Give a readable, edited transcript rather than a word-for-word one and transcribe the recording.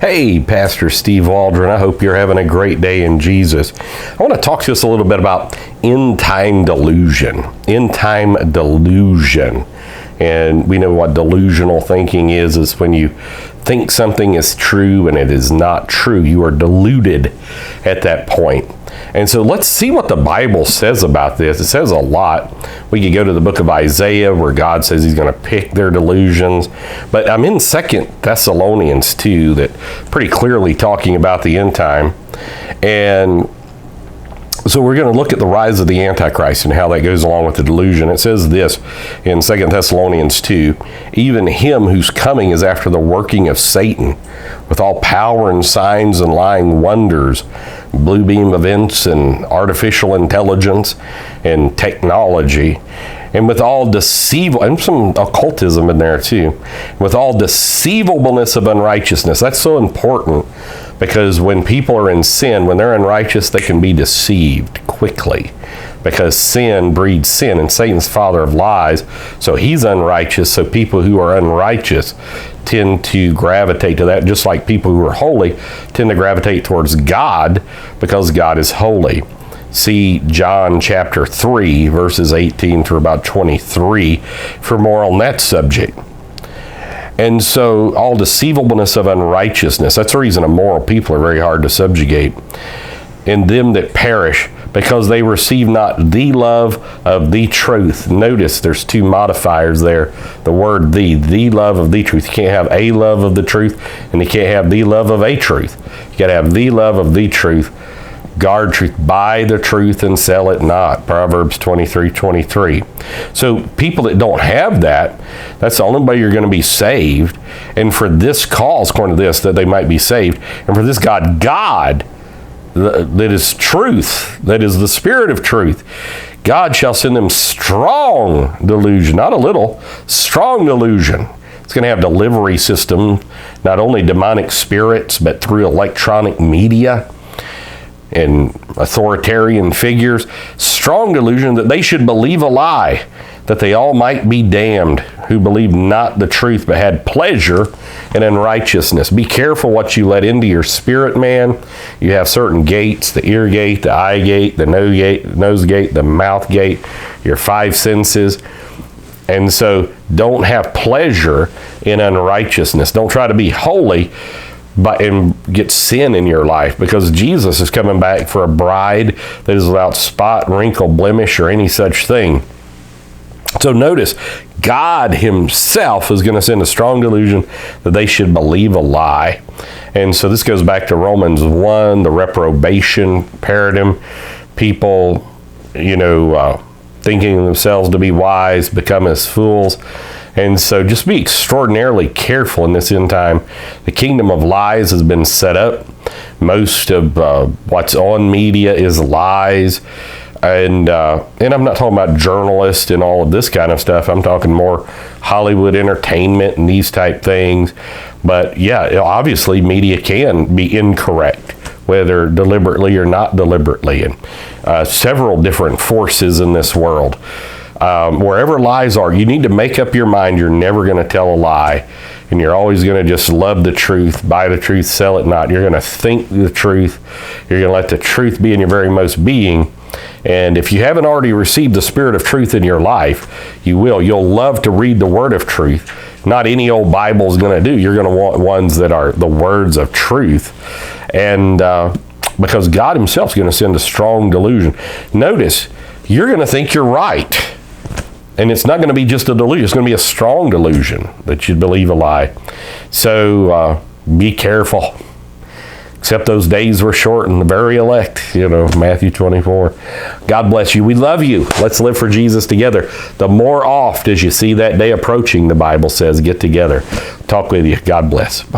Hey, Pastor Steve Waldron. I hope you're having a great day in Jesus. I want to talk to us a little bit about time delusion. Time delusion. And we know what delusional thinking is when you think something is true and it is not true. You are deluded at that point. And so let's see what the Bible says about this. It says a lot. We could go to the book of Isaiah where God says he's going to pick their delusions. But I'm in 2 Thessalonians 2 that pretty clearly talking about the end time. And so we're going to look at the rise of the Antichrist and how that goes along with the delusion. It says this in 2 Thessalonians 2, even him whose coming is after the working of Satan, with all power and signs and lying wonders, blue beam events and artificial intelligence and technology, and with all deceivable, and some occultism in there too, with all deceivableness of unrighteousness. That's so important because when people are in sin, when they're unrighteous, they can be deceived quickly because sin breeds sin, and Satan's father of lies, so he's unrighteous. So people who are unrighteous tend to gravitate to that, just like people who are holy tend to gravitate towards God because God is holy. See John chapter 3, verses 18 through about 23 for more on that subject. And so all deceivableness of unrighteousness, that's the reason immoral people are very hard to subjugate. In them that perish, because they receive not the love of the truth. Notice there's two modifiers there. The word the love of the truth. You can't have a love of the truth, and you can't have the love of a truth. You got to have the love of the truth. Guard truth, buy the truth and sell it not. Proverbs 23:23. So people that don't have that, that's the only way you're going to be saved. And for this cause, according to this, that they might be saved. And for this God that is truth, that is the spirit of truth, God shall send them strong delusion, not a little, strong delusion. It's going to have delivery system, not only demonic spirits, but through electronic media and authoritarian figures, strong delusion that they should believe a lie, that they all might be damned, who believed not the truth, but had pleasure in unrighteousness. Be careful what you let into your spirit, man. You have certain gates, the ear gate, the eye gate, the nose gate, the mouth gate, your five senses. And so don't have pleasure in unrighteousness. Don't try to be holy and get sin in your life, because Jesus is coming back for a bride that is without spot, wrinkle, blemish, or any such thing. So notice, God himself is going to send a strong delusion that they should believe a lie. And so this goes back to Romans 1, the reprobation paradigm. People, thinking themselves to be wise become as fools. And so just be extraordinarily careful in this end time. The kingdom of lies has been set up. Most of what's on media is lies. And I'm not talking about journalists and all of this kind of stuff. I'm talking more Hollywood entertainment and these type things. But yeah, obviously media can be incorrect, whether deliberately or not deliberately. And several different forces in this world. Wherever lies are, you need to make up your mind you're never going to tell a lie. And you're always going to just love the truth, buy the truth, sell it not. You're going to think the truth. You're going to let the truth be in your very most being. And if you haven't already received the spirit of truth in your life, you will. You'll love to read the word of truth. Not any old Bible is going to do. You're going to want ones that are the words of truth. And because God himself is going to send a strong delusion. Notice, you're going to think you're right. And it's not going to be just a delusion. It's going to be a strong delusion that you believe a lie. So be careful. Except those days were short and the very elect, Matthew 24. God bless you. We love you. Let's live for Jesus together. The more oft as you see that day approaching, the Bible says, get together. Talk with you. God bless. Bye.